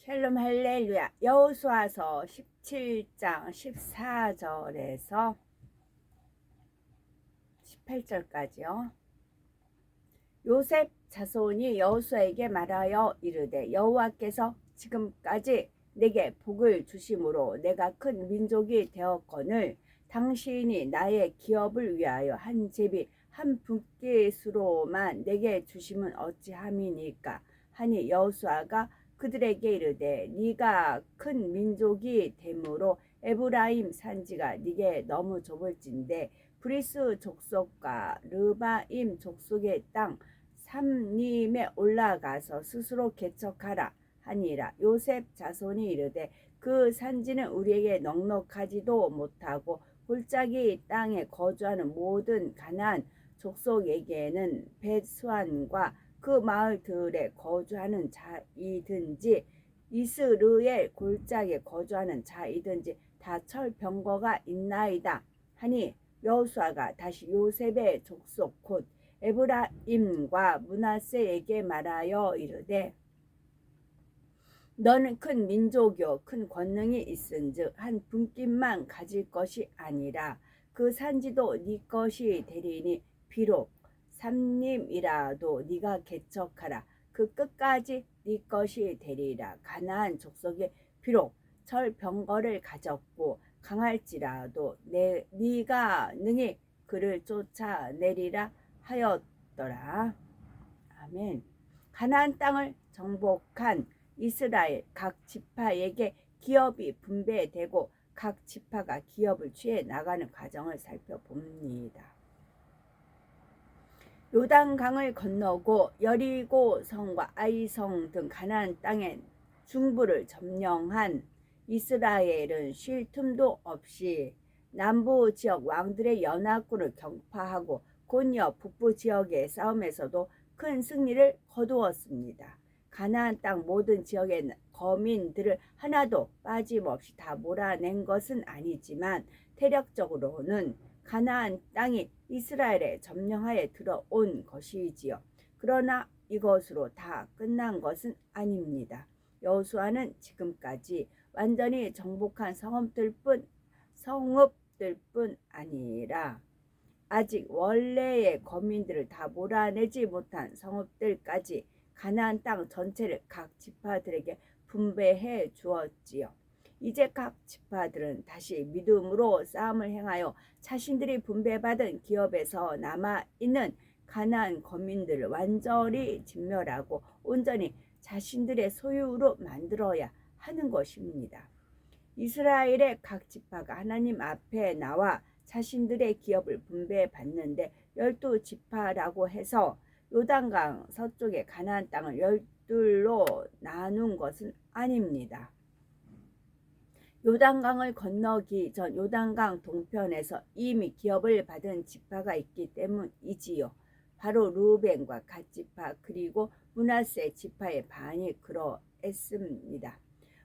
샬롬 할렐루야. 여호수아서 17장 14절에서 18절까지요. 요셉 자손이 여호수아에게 말하여 이르되 여호와께서 지금까지 내게 복을 주심으로 내가 큰 민족이 되었거늘 당신이 나의 기업을 위하여 한 제비 한 분깃으로만 내게 주심은 어찌함이니까 하니 여호수아가 그들에게 이르되 네가 큰 민족이 되므로 에브라임 산지가 네게 너무 좁을진데 브리스 족속과 르바임 족속의 땅 삼림에 올라가서 스스로 개척하라 하니라. 요셉 자손이 이르되 그 산지는 우리에게 넉넉하지도 못하고 골짜기 땅에 거주하는 모든 가나안 족속에게는 벳수안과 그 마을들에 거주하는 자이든지 이스르엘 골짜기에 거주하는 자이든지 다 철병거가 있나이다 하니 여호수아가 다시 요셉의 족속 곧 에브라임과 므낫세에게 말하여 이르되 너는 큰 민족이요 큰 권능이 있은즉 한 분깃만 가질 것이 아니라 그 산지도 네 것이 되리니 비록 삼림이라도 네가 개척하라. 그 끝까지 네 것이 되리라. 가나안 족속이 비록 철병거를 가졌고 강할지라도 네가 능히 그를 쫓아내리라 하였더라. 아멘. 가나안 땅을 정복한 이스라엘 각 지파에게 기업이 분배되고 각 지파가 기업을 취해 나가는 과정을 살펴봅니다. 요단강을 건너고 여리고 성과 아이성 등 가나안 땅의 중부를 점령한 이스라엘은 쉴 틈도 없이 남부 지역 왕들의 연합군을 격파하고 곧이어 북부 지역의 싸움에서도 큰 승리를 거두었습니다. 가나안 땅 모든 지역의 거민들을 하나도 빠짐없이 다 몰아낸 것은 아니지만 대략적으로는 가나안 땅이 이스라엘의 점령하에 들어온 것이지요. 그러나 이것으로 다 끝난 것은 아닙니다. 여호수아는 지금까지 완전히 정복한 성읍들뿐 아니라 아직 원래의 거민들을 다 몰아내지 못한 성읍들까지 가나안 땅 전체를 각 지파들에게 분배해 주었지요. 이제 각 지파들은 다시 믿음으로 싸움을 행하여 자신들이 분배받은 기업에서 남아있는 가나안 거민들을 완전히 진멸하고 온전히 자신들의 소유로 만들어야 하는 것입니다. 이스라엘의 각 지파가 하나님 앞에 나와 자신들의 기업을 분배받는데 12지파라고 해서 요단강 서쪽의 가나안 땅을 12로 나눈 것은 아닙니다. 요단강을 건너기 전 요단강 동편에서 이미 기업을 받은 지파가 있기 때문이지요. 바로 르우벤과 갓 지파 그리고 므낫세 지파의 반이 그러했습니다.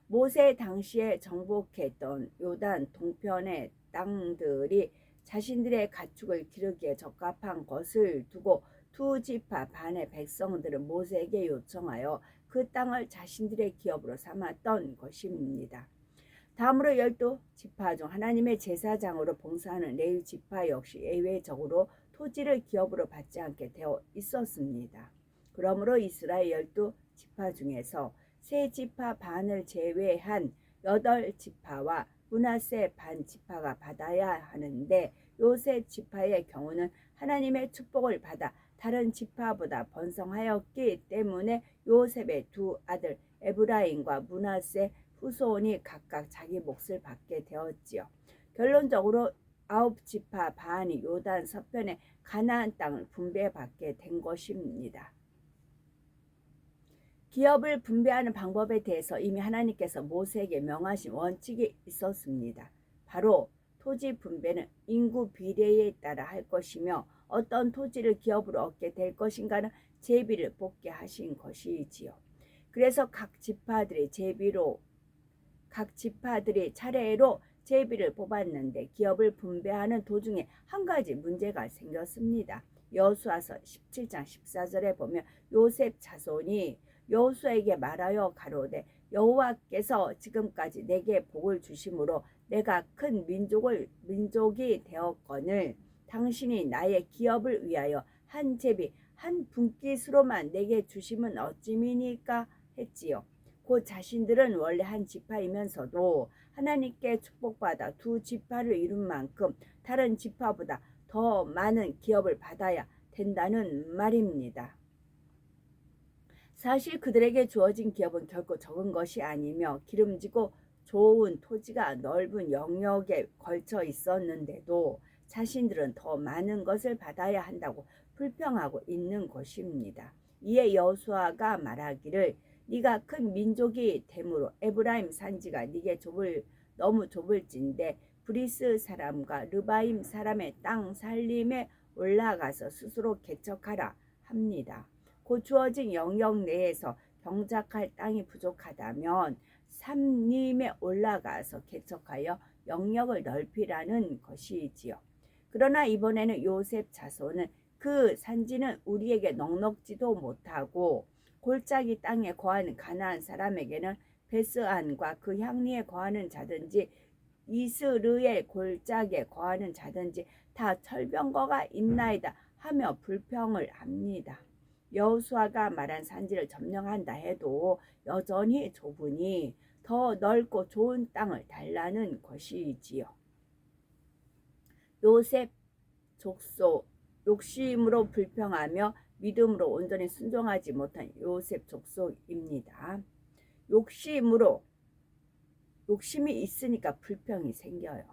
모세 당시에 정복했던 요단 동편의 땅들이 자신들의 가축을 기르기에 적합한 것을 두고 두 지파 반의 백성들은 모세에게 요청하여 그 땅을 자신들의 기업으로 삼았던 것입니다. 다음으로 12지파 중 하나님의 제사장으로 봉사하는 레위 지파 역시 예외적으로 토지를 기업으로 받지 않게 되어 있었습니다. 그러므로 이스라엘 12지파 중에서 3지파 반을 제외한 8지파와 므낫세 반 지파가 받아야 하는데 요셉 지파의 경우는 하나님의 축복을 받아 다른 지파보다 번성하였기 때문에 요셉의 두 아들 에브라임과 므낫세 후손이 각각 자기 몫을 받게 되었지요. 결론적으로 9지파 반이 요단 서편의 가나안 땅을 분배받게 된 것입니다. 기업을 분배하는 방법에 대해서 이미 하나님께서 모세에게 명하신 원칙이 있었습니다. 바로 토지 분배는 인구 비례에 따라 할 것이며 어떤 토지를 기업으로 얻게 될 것인가는 제비를 뽑게 하신 것이지요. 그래서 각 지파들이 차례로 제비를 뽑았는데 기업을 분배하는 도중에 한 가지 문제가 생겼습니다. 여호수아서 17장 14절에 보면 요셉 자손이 여호수아에게 말하여 가로되 여호와께서 지금까지 내게 복을 주심으로 내가 큰 민족이 되었거늘 당신이 나의 기업을 위하여 한 제비 한 분깃으로만 내게 주심은 어찌미니까 했지요. 곧 자신들은 원래 한 지파이면서도 하나님께 축복받아 두 지파를 이룬 만큼 다른 지파보다 더 많은 기업을 받아야 된다는 말입니다. 사실 그들에게 주어진 기업은 결코 적은 것이 아니며 기름지고 좋은 토지가 넓은 영역에 걸쳐 있었는데도 자신들은 더 많은 것을 받아야 한다고 불평하고 있는 것입니다. 이에 여호수아가 말하기를 네가 큰 민족이 되므로 에브라임 산지가 네게 너무 좁을진데 브리스 사람과 르바임 사람의 땅 살림에 올라가서 스스로 개척하라 합니다. 곧 주어진 영역 내에서 경작할 땅이 부족하다면 삼림에 올라가서 개척하여 영역을 넓히라는 것이지요. 그러나 이번에는 요셉 자손은 그 산지는 우리에게 넉넉지도 못하고 골짜기 땅에 거하는 가나안 사람에게는 베스안과 그 향리에 거하는 자든지 이스르엘 골짜기에 거하는 자든지 다 철병거가 있나이다 하며 불평을 합니다. 여호수아가 말한 산지를 점령한다 해도 여전히 좁으니 더 넓고 좋은 땅을 달라는 것이지요. 요셉 족속 욕심으로 불평하며 믿음으로 온전히 순종하지 못한 요셉 족속입니다. 욕심이 있으니까 불평이 생겨요.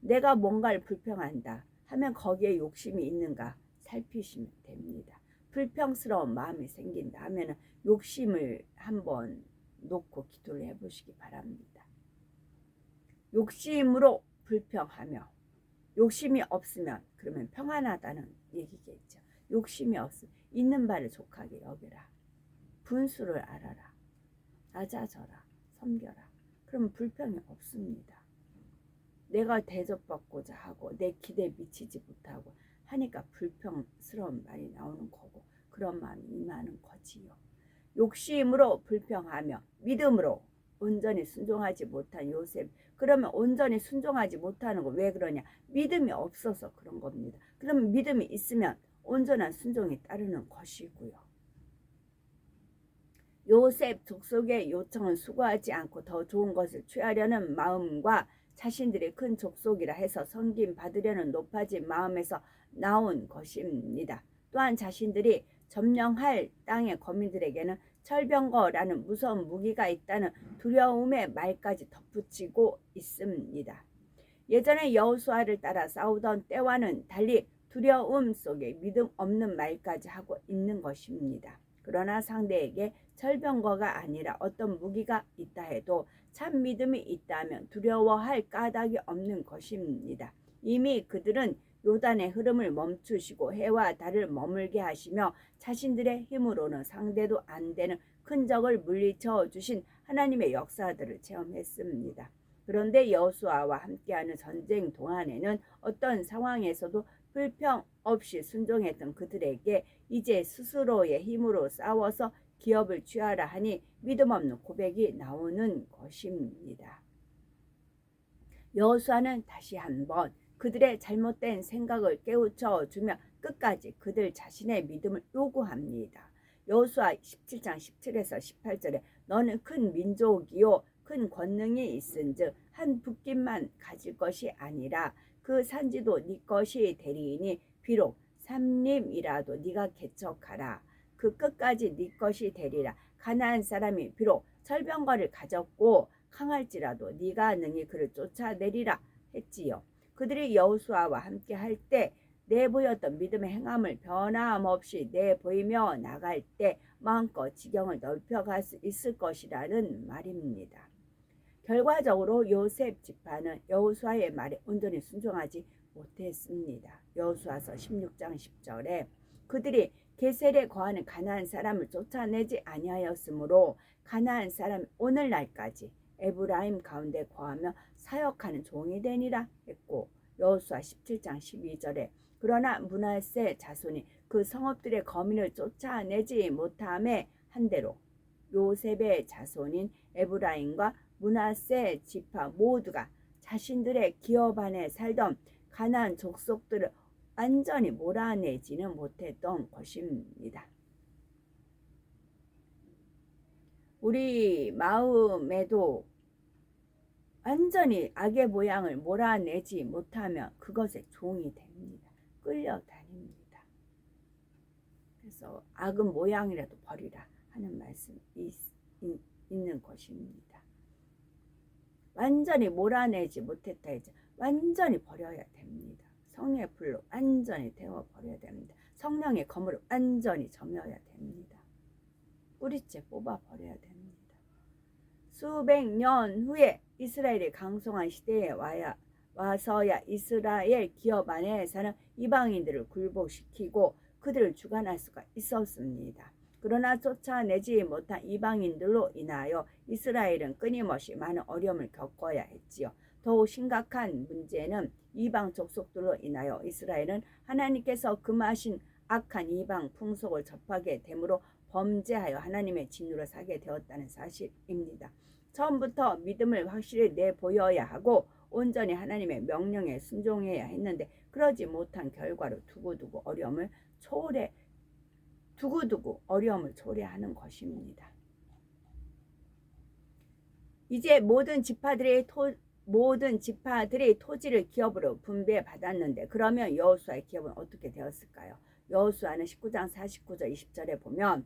내가 뭔가를 불평한다 하면 거기에 욕심이 있는가 살피시면 됩니다. 불평스러운 마음이 생긴다 하면 욕심을 한번 놓고 기도를 해보시기 바랍니다. 욕심으로 불평하며 욕심이 없으면 그러면 평안하다는 얘기겠죠. 욕심이 없으면 있는 바를 족하게 여겨라. 분수를 알아라. 낮아져라. 섬겨라. 그러면 불평이 없습니다. 내가 대접받고자 하고 내 기대에 미치지 못하고 하니까 불평스러운 말이 나오는 거고 그런 마음이 임하는 거지요. 욕심으로 불평하며 믿음으로 온전히 순종하지 못한 요셉. 그러면 온전히 순종하지 못하는 거 왜 그러냐? 믿음이 없어서 그런 겁니다. 그러면 믿음이 있으면 온전한 순종이 따르는 것이고요. 요셉 족속의 요청은 수고하지 않고 더 좋은 것을 취하려는 마음과 자신들이 큰 족속이라 해서 섬김 받으려는 높아진 마음에서 나온 것입니다. 또한 자신들이 점령할 땅의 거민들에게는 철병거라는 무서운 무기가 있다는 두려움의 말까지 덧붙이고 있습니다. 예전에 여호수아를 따라 싸우던 때와는 달리 두려움 속에 믿음 없는 말까지 하고 있는 것입니다. 그러나 상대에게 철병거가 아니라 어떤 무기가 있다 해도 참 믿음이 있다면 두려워할 까닭이 없는 것입니다. 이미 그들은 요단의 흐름을 멈추시고 해와 달을 머물게 하시며 자신들의 힘으로는 상대도 안 되는 큰 적을 물리쳐 주신 하나님의 역사들을 체험했습니다. 그런데 여호수아와 함께하는 전쟁 동안에는 어떤 상황에서도 불평 없이 순종했던 그들에게 이제 스스로의 힘으로 싸워서 기업을 취하라 하니 믿음 없는 고백이 나오는 것입니다. 여호수아는 다시 한번 그들의 잘못된 생각을 깨우쳐 주며 끝까지 그들 자신의 믿음을 요구합니다. 여호수아 17장 17에서 18절에 너는 큰 민족이요 큰 권능이 있은즉 한 붓깃만 가질 것이 아니라 그 산지도 네 것이 되리니 비록 삼림이라도 네가 개척하라. 그 끝까지 네 것이 되리라. 가나안 사람이 비록 철병거를 가졌고 강할지라도 네가 능히 그를 쫓아내리라 했지요. 그들이 여호수아와 함께 할 때 내보였던 믿음의 행함을 변함없이 내보이며 나갈 때 마음껏 지경을 넓혀갈 수 있을 것이라는 말입니다. 결과적으로 요셉 지파는 여호수아의 말에 온전히 순종하지 못했습니다. 여호수아서 16장 10절에 그들이 게셀에 거하는 가나안 사람을 쫓아내지 아니하였으므로 가나안 사람이 오늘날까지 에브라임 가운데 거하며 사역하는 종이 되니라 했고 여호수아 17장 12절에 그러나 므낫세 자손이 그 성읍들의 거민을 쫓아내지 못함에 한대로 요셉의 자손인 에브라임과 므낫세 지파 모두가 자신들의 기업 안에 살던 가나안 족속들을 완전히 몰아내지는 못했던 것입니다. 우리 마음에도 완전히 악의 모양을 몰아내지 못하면 그것의 종이 됩니다. 끌려다닙니다. 그래서 악은 모양이라도 버리라 하는 말씀이 있는 것입니다. 완전히 몰아내지 못했다 이제 완전히 버려야 됩니다. 성령의 불로 완전히 태워버려야 됩니다. 성령의 검으로 완전히 점여야 됩니다. 뿌리째 뽑아버려야 됩니다. 수백 년 후에 이스라엘이 강성한 시대에 와서야 이스라엘 기업 안에 사는 이방인들을 굴복시키고 그들을 주관할 수가 있었습니다. 그러나 쫓아내지 못한 이방인들로 인하여 이스라엘은 끊임없이 많은 어려움을 겪어야 했지요. 더욱 심각한 문제는 이방 족속들로 인하여 이스라엘은 하나님께서 금하신 악한 이방 풍속을 접하게 되므로 범죄하여 하나님의 진노를 사게 되었다는 사실입니다. 처음부터 믿음을 확실히 내보여야 하고 온전히 하나님의 명령에 순종해야 했는데 그러지 못한 결과로 두고두고 어려움을 초래하는 것입니다. 이제 모든 지파들이 토지를 기업으로 분배받았는데 그러면 여호수아의 기업은 어떻게 되었을까요? 여호수아는 19장 49절 20절에 보면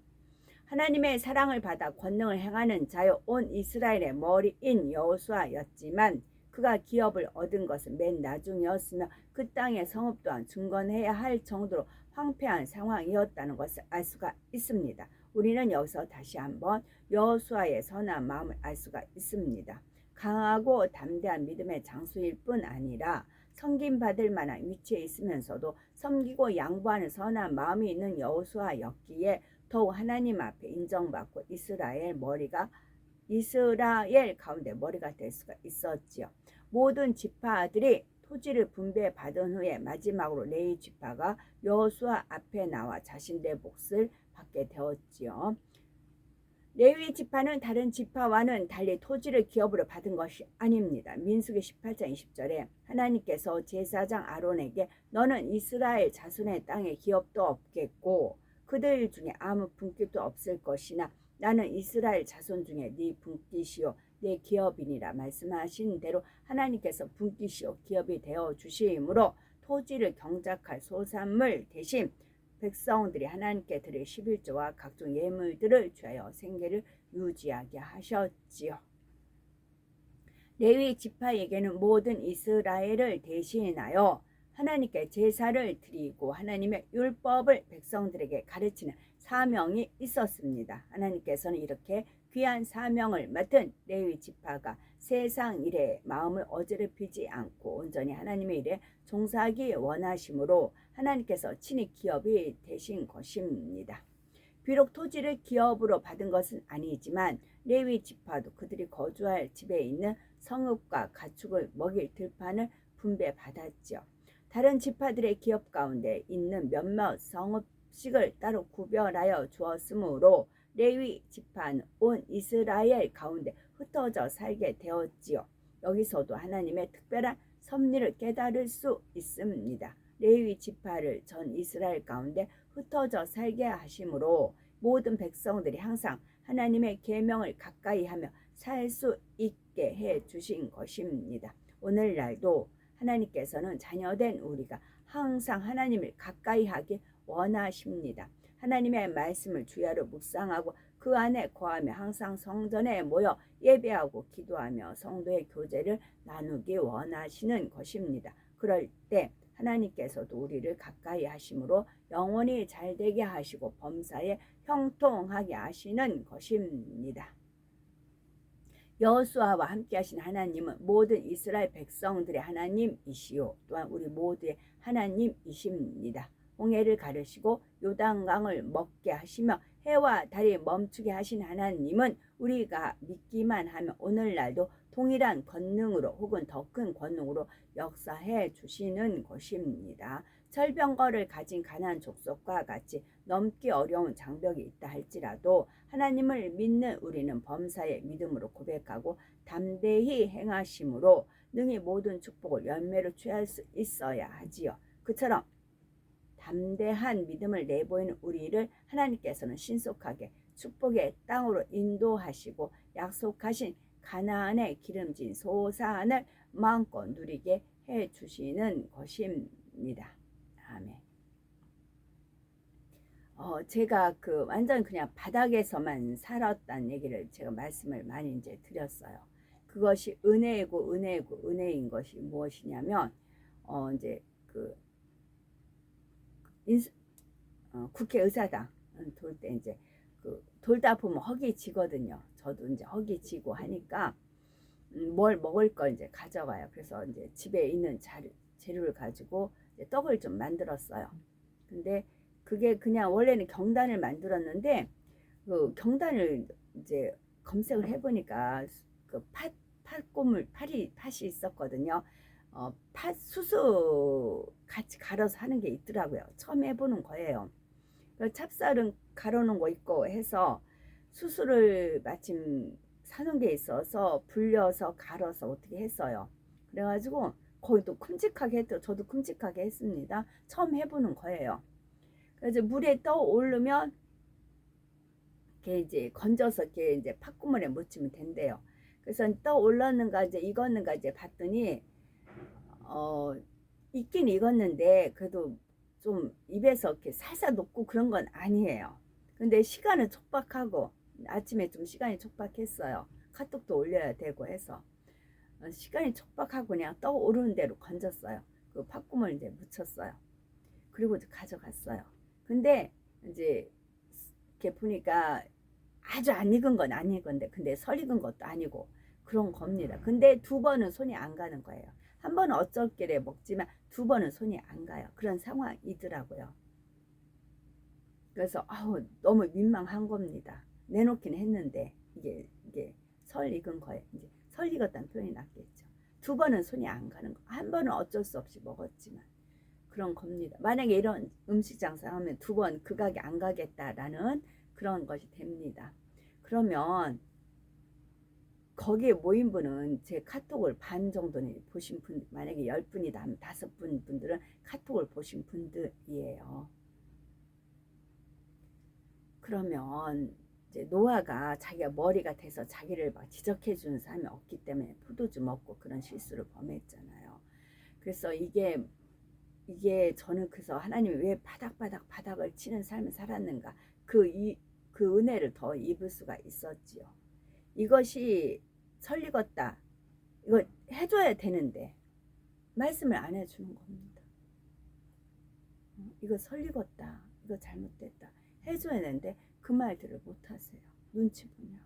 하나님의 사랑을 받아 권능을 행하는 자요 온 이스라엘의 머리인 여호수아였지만 그가 기업을 얻은 것은 맨 나중이었으며 그 땅의 성읍 또한 중건해야 할 정도로 황폐한 상황이었다는 것을 알 수가 있습니다. 우리는 여기서 다시 한번 여호수아의 선한 마음을 알 수가 있습니다. 강하고 담대한 믿음의 장수일 뿐 아니라 섬김받을 만한 위치에 있으면서도 섬기고 양보하는 선한 마음이 있는 여호수아였기에 더욱 하나님 앞에 인정받고 이스라엘 가운데 머리가 될 수가 있었지요. 모든 지파들이 토지를 분배받은 후에 마지막으로 레위 지파가 여호수아 앞에 나와 자신의 몫을 받게 되었지요. 레위 지파는 다른 지파와는 달리 토지를 기업으로 받은 것이 아닙니다. 민수기 18장 20절에 하나님께서 제사장 아론에게 너는 이스라엘 자손의 땅에 기업도 없겠고 그들 중에 아무 분깃도 없을 것이나 나는 이스라엘 자손 중에 네 분깃이요 내 기업이니라 말씀하신 대로 하나님께서 분깃이요 기업이 되어 주심으로 토지를 경작할 소산물 대신 백성들이 하나님께 드릴 11조와 각종 예물들을 취하여 생계를 유지하게 하셨지요. 레위 지파에게는 모든 이스라엘을 대신하여 하나님께 제사를 드리고 하나님의 율법을 백성들에게 가르치는 사명이 있었습니다. 하나님께서는 이렇게 귀한 사명을 맡은 레위 지파가 세상 일에 마음을 어지럽히지 않고 온전히 하나님의 일에 종사하기 원하심으로 하나님께서 친히 기업이 되신 것입니다. 비록 토지를 기업으로 받은 것은 아니지만 레위 지파도 그들이 거주할 집에 있는 성읍과 가축을 먹일 들판을 분배받았지요. 다른 지파들의 기업 가운데 있는 몇몇 성읍식을 따로 구별하여 주었으므로 레위 지파는 온 이스라엘 가운데 흩어져 살게 되었지요. 여기서도 하나님의 특별한 섭리를 깨달을 수 있습니다. 레위 지파를 전 이스라엘 가운데 흩어져 살게 하심으로 모든 백성들이 항상 하나님의 계명을 가까이 하며 살 수 있게 해 주신 것입니다. 오늘날도 하나님께서는 자녀된 우리가 항상 하나님을 가까이 하기 원하십니다. 하나님의 말씀을 주야로 묵상하고 그 안에 거하며 항상 성전에 모여 예배하고 기도하며 성도의 교제를 나누기 원하시는 것입니다. 그럴 때 하나님께서도 우리를 가까이 하심으로 영원히 잘되게 하시고 범사에 형통하게 하시는 것입니다. 여호수아와 함께 하신 하나님은 모든 이스라엘 백성들의 하나님이시요 또한 우리 모두의 하나님이십니다. 홍해를 가르시고 요단강을 먹게 하시며 해와 달이 멈추게 하신 하나님은 우리가 믿기만 하면 오늘날도 동일한 권능으로 혹은 더 큰 권능으로 역사해 주시는 것입니다. 철병거를 가진 가난한 족속과 같이 넘기 어려운 장벽이 있다 할지라도 하나님을 믿는 우리는 범사에 믿음으로 고백하고 담대히 행하심으로 능히 모든 축복을 열매로 취할 수 있어야 하지요. 그처럼 담대한 믿음을 내보이는 우리를 하나님께서는 신속하게 축복의 땅으로 인도하시고 약속하신 가나안의 기름진 소산을 마음껏 누리게 해주시는 것입니다. 아멘. 제가 완전 그냥 바닥에서만 살았다는 얘기를 제가 말씀을 많이 이제 드렸어요. 그것이 은혜이고 은혜인 것이 무엇이냐면 이제 국회의사당 돌 때 이제 돌다 보면 허기 지거든요. 저도 이제 허기 지고 하니까 뭘 먹을 걸 이제 가져가요. 그래서 이제 집에 있는 재료를 가지고 이제 떡을 좀 만들었어요. 근데 그게 그냥 원래는 경단을 만들었는데 그 경단을 이제 검색을 해보니까 팥이 있었거든요. 팥수수 같이 갈아서 하는 게 있더라고요. 처음 해보는 거예요. 찹쌀은 갈아놓은 거 있고 해서 수수를 마침 사놓은 게 있어서 불려서 갈아서 어떻게 했어요. 그래가지고 거의 또 큼직하게 했죠. 저도 큼직하게 했습니다. 처음 해보는 거예요. 그래서 물에 떠 오르면 이렇게 이제 건져서 이렇게 이제 팥구멍에 묻히면 된대요. 그래서 떠 올랐는가 이제 익었는가 이제 봤더니 익긴 익었는데 그래도 좀 입에서 이렇게 살살 녹고 그런 건 아니에요. 근데 시간은 촉박하고 아침에 좀 시간이 촉박했어요. 카톡도 올려야 되고 해서 시간이 촉박하고 그냥 떠오르는 대로 건졌어요. 그 팥구멍을 이제 묻혔어요. 그리고 이제 가져갔어요. 근데 이제 이렇게 보니까 아주 안 익은 건 안 익은데 근데 설 익은 것도 아니고 그런 겁니다. 근데 두 번은 손이 안 가는 거예요. 한 번은 어쩔길래 먹지만 두 번은 손이 안 가요. 그런 상황이더라고요. 그래서 너무 민망한 겁니다. 내놓기는 했는데 이게 설 익은 거예요. 이제 설 익었다는 표현이 낫겠죠. 두 번은 손이 안 가는 거. 한 번은 어쩔 수 없이 먹었지만 그런 겁니다. 만약에 이런 음식 장사하면 두 번 그 가게 안 가겠다라는 그런 것이 됩니다. 그러면 거기에 모인 분은 제 카톡을 반 정도는 보신 분, 만약에 10분이다 하면 5분 분들은 카톡을 보신 분들이에요. 그러면 이제 노아가 자기가 머리가 돼서 자기를 막 지적해 주는 사람이 없기 때문에 포도주 먹고 그런 실수를 범했잖아요. 그래서 이게 저는 그래서 하나님이 왜 바닥을 치는 삶을 살았는가 그 은혜를 더 입을 수가 있었지요. 이것이 설익었다. 이거 해줘야 되는데 말씀을 안 해주는 겁니다. 이거 설익었다. 이거 잘못됐다. 해줘야 되는데 그 말들을 못하세요. 눈치 보냐고.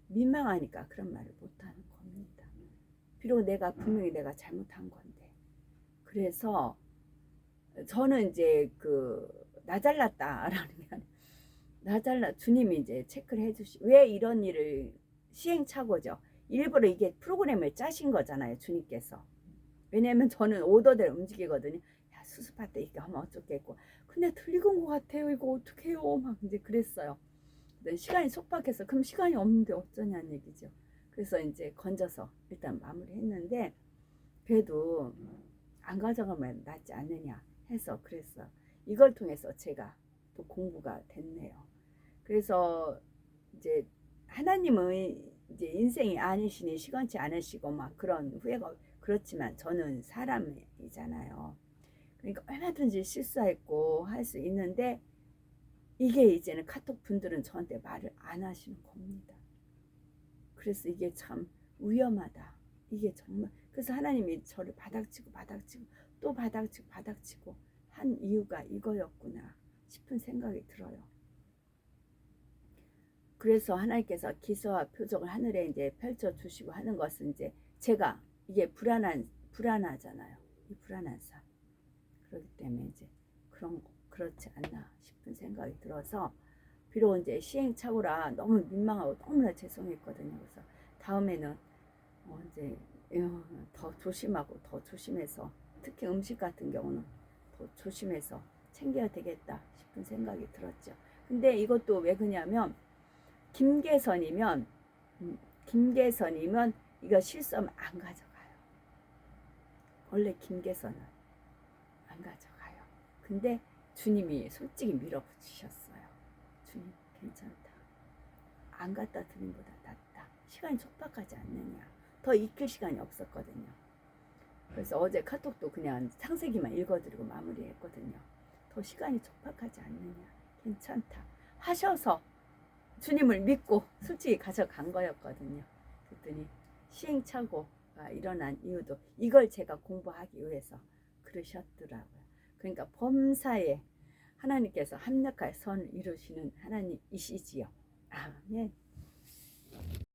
민망하니까 그런 말을 못하는 겁니다. 비록 분명히 내가 잘못한 건데. 그래서 저는 이제 나 잘났다라는 게 아니라 주님이 이제 체크를 왜 이런 일을 시행착오죠. 일부러 이게 프로그램을 짜신 거잖아요. 주님께서. 왜냐면 저는 오더대로 움직이거든요. 야, 수습할 때 이렇게 하면 어쩌겠고. 근데 틀리건 것 같아요. 이거 어떡해요. 막 이제 그랬어요. 시간이 촉박해서 그럼 시간이 없는데 어쩌냐는 얘기죠. 그래서 이제 건져서 일단 마무리했는데 그래도 안 가져가면 낫지 않느냐 해서 그랬어요. 이걸 통해서 제가 또 공부가 됐네요. 그래서 이제 하나님은 이제 인생이 아니시니 시건치 않으시고 막 그런 후회가 그렇지만 저는 사람이잖아요. 그러니까 얼마든지 실수했고 할 수 있는데 이게 이제는 카톡 분들은 저한테 말을 안 하시는 겁니다. 그래서 이게 참 위험하다. 이게 정말 그래서 하나님이 저를 바닥치고 또 바닥치고 한 이유가 이거였구나 싶은 생각이 들어요. 그래서 하나님께서 기서와 표적을 하늘에 이제 펼쳐 주시고 하는 것은 이제 제가 이게 불안하잖아요. 이 불안한 삶. 그렇기 때문에 이제 그렇지 않나 싶은 생각이 들어서 비록 이제 시행착오라 너무 민망하고 너무나 죄송했거든요. 그래서 다음에는 이제 더 조심하고 더 조심해서 특히 음식 같은 경우는 더 조심해서 챙겨야 되겠다 싶은 생각이 들었죠. 근데 이것도 왜 그러냐면 김계선이면 이거 실수하면 안 가져가요. 원래 김계선은 안 가져가요. 근데 주님이 솔직히 밀어붙이셨어요. 주님 괜찮다. 안 갖다 드는 보다 낫다. 시간이 촉박하지 않느냐. 더 익힐 시간이 없었거든요. 그래서 어제 카톡도 그냥 창세기만 읽어드리고 마무리했거든요. 더 시간이 촉박하지 않느냐. 괜찮다. 하셔서 주님을 믿고 솔직히 가져간 거였거든요. 그랬더니 시행착오가 일어난 이유도 이걸 제가 공부하기 위해서 그러셨더라고요. 그러니까 범사에 하나님께서 합력할 선을 이루시는 하나님이시지요. 아멘.